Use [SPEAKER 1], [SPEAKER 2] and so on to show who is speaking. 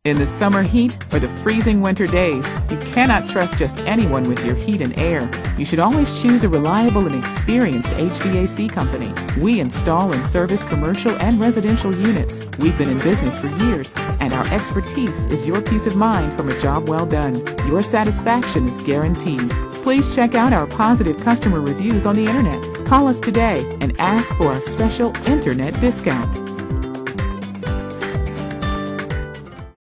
[SPEAKER 1] In the summer heat or the freezing winter days, you cannot trust just anyone with your heat and air. You should always choose a reliable and experienced HVAC company. We install and service commercial and residential units. We've been in business for years, and our expertise is your peace of mind from a job well done. Your satisfaction is guaranteed. Please check out our positive customer reviews on the internet. Call us today and ask for a special internet discount.